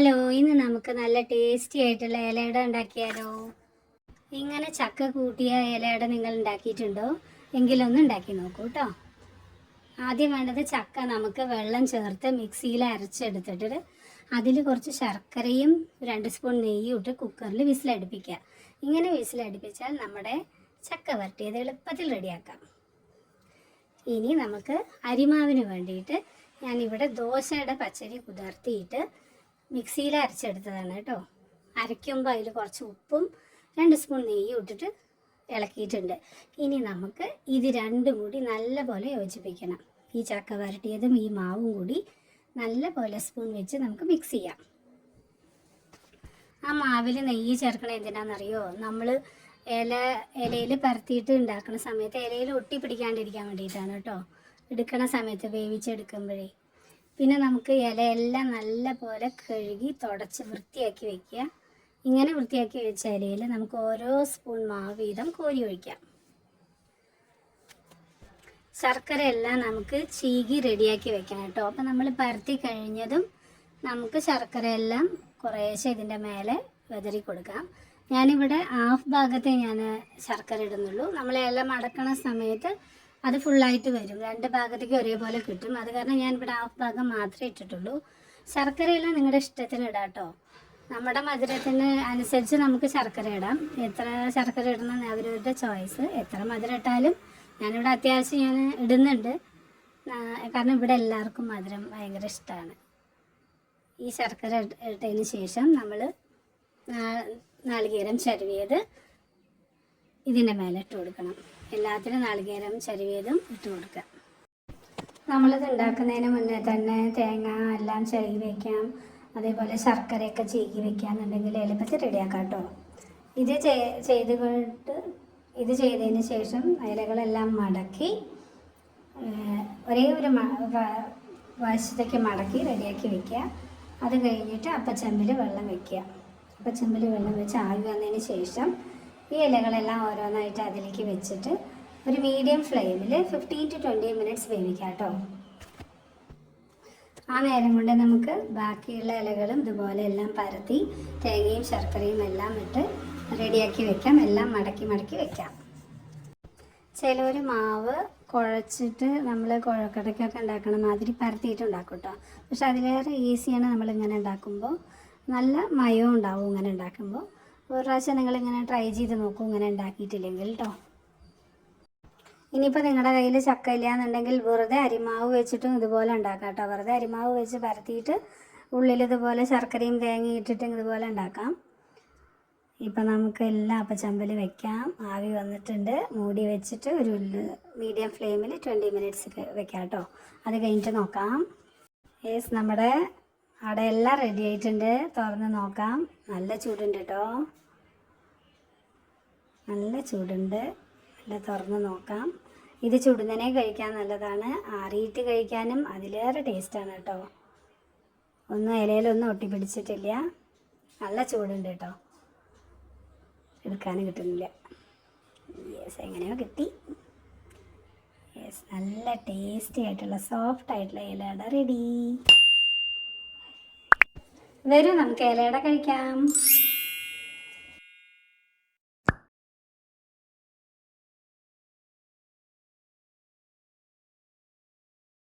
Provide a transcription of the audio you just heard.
Hello, ഇന്ന് നമുക്ക് നല്ല ടേസ്റ്റി ആയിട്ടുള്ള ഇലയട ഉണ്ടാക്കിയാലോ? ഇങ്ങനെ ചക്ക കൂട്ടിയ ഇലയട നിങ്ങൾ ഉണ്ടാക്കിയിട്ടുണ്ടോ? എങ്കിലൊന്ന് ഉണ്ടാക്കി നോക്കൂ കേട്ടോ. ആദ്യം വേണ്ടത് ചക്ക നമുക്ക് വെള്ളം ചേർത്ത് മിക്സിയിൽ അരച്ചെടുത്തിട്ട് അതിൽ കുറച്ച് ശർക്കരയും 2 സ്പൂൺ നെയ്യും ഇട്ട് കുക്കറിൽ വിസിലടുപ്പിക്കുക. ഇങ്ങനെ വിസിലടുപ്പിച്ചാൽ നമ്മുടെ ചക്ക വരട്ടിയത് എളുപ്പത്തിൽ റെഡിയാക്കാം. ഇനി നമുക്ക് അരിമാവിന് വേണ്ടിയിട്ട് ഞാനിവിടെ ദോശയുടെ പച്ചരി കുതിർത്തിയിട്ട് മിക്സിയിൽ അരച്ചെടുത്തതാണ് കേട്ടോ. അരയ്ക്കുമ്പോൾ അതിൽ കുറച്ച് ഉപ്പും 2 സ്പൂൺ നെയ്യും ഇട്ടിട്ട് ഇളക്കിയിട്ടുണ്ട്. ഇനി നമുക്ക് ഇത് രണ്ടും കൂടി നല്ലപോലെ യോജിപ്പിക്കണം. ഈ ചക്ക വരട്ടിയതും ഈ മാവും കൂടി നല്ലപോലെ സ്പൂൺ വെച്ച് നമുക്ക് മിക്സ് ചെയ്യാം. ആ മാവിൽ നെയ്യ് ചേർക്കണത് എന്തിനാണെന്നറിയോ? നമ്മൾ ഇലയിൽ പരത്തിയിട്ട് ഉണ്ടാക്കുന്ന സമയത്ത് ഇലയിൽ ഒട്ടി പിടിക്കാണ്ടിരിക്കാൻ വേണ്ടിയിട്ടാണ് കേട്ടോ. എടുക്കണ സമയത്ത് വേവിച്ചെടുക്കുമ്പോഴേ. പിന്നെ നമുക്ക് ഇലയെല്ലാം നല്ല പോലെ കഴുകി തുടച്ച് വൃത്തിയാക്കി വെക്കുക. ഇങ്ങനെ വൃത്തിയാക്കി വെച്ച ഇലയിൽ നമുക്ക് ഓരോ സ്പൂൺ മാവ് വീതം കോരി ഒഴിക്കാം. ശർക്കര എല്ലാം നമുക്ക് ചീകി റെഡിയാക്കി വെക്കണം കേട്ടോ. അപ്പം നമ്മൾ പരത്തി കഴിഞ്ഞതും നമുക്ക് ശർക്കര എല്ലാം കുറേശ്ശെ ഇതിൻ്റെ മേലെ വിതറി കൊടുക്കാം. ഞാനിവിടെ ഹാഫ് ഭാഗത്തെ ഞാൻ ശർക്കര ഇടുന്നുള്ളൂ. നമ്മൾ ഇല മടക്കണ സമയത്ത് അത് ഫുള്ളായിട്ട് വരും. 2 ഭാഗത്തേക്ക് ഒരേപോലെ കിട്ടും. അത് കാരണം ഞാനിവിടെ ഹാഫ് ഭാഗം മാത്രമേ ഇട്ടിട്ടുള്ളൂ. ശർക്കരയെല്ലാം നിങ്ങളുടെ ഇഷ്ടത്തിന് ഇടാം കേട്ടോ. നമ്മുടെ മധുരത്തിന് അനുസരിച്ച് നമുക്ക് ശർക്കര ഇടാം. എത്ര ശർക്കര ഇടണം അവരവരുടെ ചോയ്സ്. എത്ര മധുരം ഇട്ടാലും ഞാനിവിടെ അത്യാവശ്യം ഞാൻ ഇടുന്നുണ്ട്. കാരണം ഇവിടെ എല്ലാവർക്കും മധുരം ഭയങ്കര ഇഷ്ടമാണ്. ഈ ശർക്കര ഇട്ടതിന് ശേഷം നമ്മൾ നാളികേരം ചരുവിയത് ഇതിൻ്റെ മേലെ ഇട്ട് കൊടുക്കണം. എല്ലാത്തിനും നാളികേരം ചരുവിയതും ഇട്ട് കൊടുക്കുക. നമ്മളിത് ഉണ്ടാക്കുന്നതിന് മുന്നേ തന്നെ തേങ്ങ എല്ലാം ചിരകി വയ്ക്കാം. അതേപോലെ ശർക്കരയൊക്കെ ചീകി വയ്ക്കാന്നുണ്ടെങ്കിൽ എളുപ്പത്തിൽ റെഡിയാക്കാം കേട്ടോ. ഇത് ചെയ്തതിന് ശേഷം ഇലകളെല്ലാം മടക്കി ഒരേ ഒരു വശത്തേക്ക് മടക്കി റെഡിയാക്കി വയ്ക്കുക. അത് കഴിഞ്ഞിട്ട് അപ്പച്ചമ്പിൽ വെള്ളം വയ്ക്കുക. അപ്പച്ചമ്പിൽ വെള്ളം വെച്ച് ആവി വന്നതിന് ശേഷം ഈ ഇലകളെല്ലാം ഓരോന്നായിട്ട് അതിലേക്ക് വെച്ചിട്ട് ഒരു മീഡിയം ഫ്ലെയിമിൽ 15 to 20 മിനിറ്റ്സ് വേവിക്കാം കേട്ടോ. ആ നേരം കൊണ്ട് നമുക്ക് ബാക്കിയുള്ള ഇലകളും ഇതുപോലെ എല്ലാം പരത്തി തേങ്ങയും ശർക്കരയും എല്ലാം ഇട്ട് റെഡിയാക്കി വെക്കാം. എല്ലാം മടക്കി മടക്കി വെക്കാം. ചിലർ മാവ് കുഴച്ചിട്ട് നമ്മൾ കുഴക്കടക്കൊക്കെ ഉണ്ടാക്കണ മാതിരി പരത്തിയിട്ട് ഉണ്ടാക്കും കേട്ടോ. പക്ഷെ അതിലേറെ ഈസിയാണ് നമ്മളിങ്ങനെ ഉണ്ടാക്കുമ്പോൾ. നല്ല മയവും ഉണ്ടാവും ഇങ്ങനെ ഉണ്ടാക്കുമ്പോൾ. ഒരു പ്രാവശ്യം നിങ്ങളിങ്ങനെ ട്രൈ ചെയ്ത് നോക്കൂ ഇങ്ങനെ ഉണ്ടാക്കിയിട്ടില്ലെങ്കിൽ കേട്ടോ. ഇനിയിപ്പോൾ നിങ്ങളുടെ കയ്യിൽ ചക്ക ഇല്ലയെന്നുണ്ടെങ്കിൽ വെറുതെ അരിമാവ് വെച്ചിട്ടും ഇതുപോലെ ഉണ്ടാക്കാം കേട്ടോ. വെറുതെ അരിമാവ് വെച്ച് പരത്തിയിട്ട് ഉള്ളിൽ ഇതുപോലെ ശർക്കരയും തേങ്ങയും ഇട്ടിട്ട് ഇതുപോലെ ഉണ്ടാക്കാം. ഇപ്പം നമുക്ക് എല്ലാം അപ്പച്ചമ്പിൽ വെക്കാം. ആവി വന്നിട്ടുണ്ട്. മൂടി വെച്ചിട്ട് ഒരു മീഡിയം ഫ്ലെയിമിൽ 20 മിനിറ്റ്സ് വെക്കാം കേട്ടോ. അത് കഴിഞ്ഞിട്ട് നോക്കാം. യെസ്, നമ്മുടെ അടയെല്ലാം റെഡി ആയിട്ടുണ്ട്. തുറന്ന് നോക്കാം. നല്ല ചൂടുണ്ട് കേട്ടോ. നല്ല ചൂടുണ്ട്. നല്ല തുറന്ന് നോക്കാം. ഇത് ചുടുന്നതിനെ കഴിക്കാൻ നല്ലതാണ്. ആറിയിട്ട് കഴിക്കാനും അതിലേറെ ടേസ്റ്റാണ് കേട്ടോ. ഒന്നും ഇലയിലൊന്നും ഒട്ടിപ്പിടിച്ചിട്ടില്ല. നല്ല ചൂടുണ്ട് കേട്ടോ. എടുക്കാനും കിട്ടുന്നില്ല. യെസ്, എങ്ങനെയോ കിട്ടി. യെസ്, നല്ല ടേസ്റ്റി ആയിട്ടുള്ള സോഫ്റ്റ് ആയിട്ടുള്ള ഇലയട റെഡി. വരൂ നമുക്ക് ഇലയട കഴിക്കാം.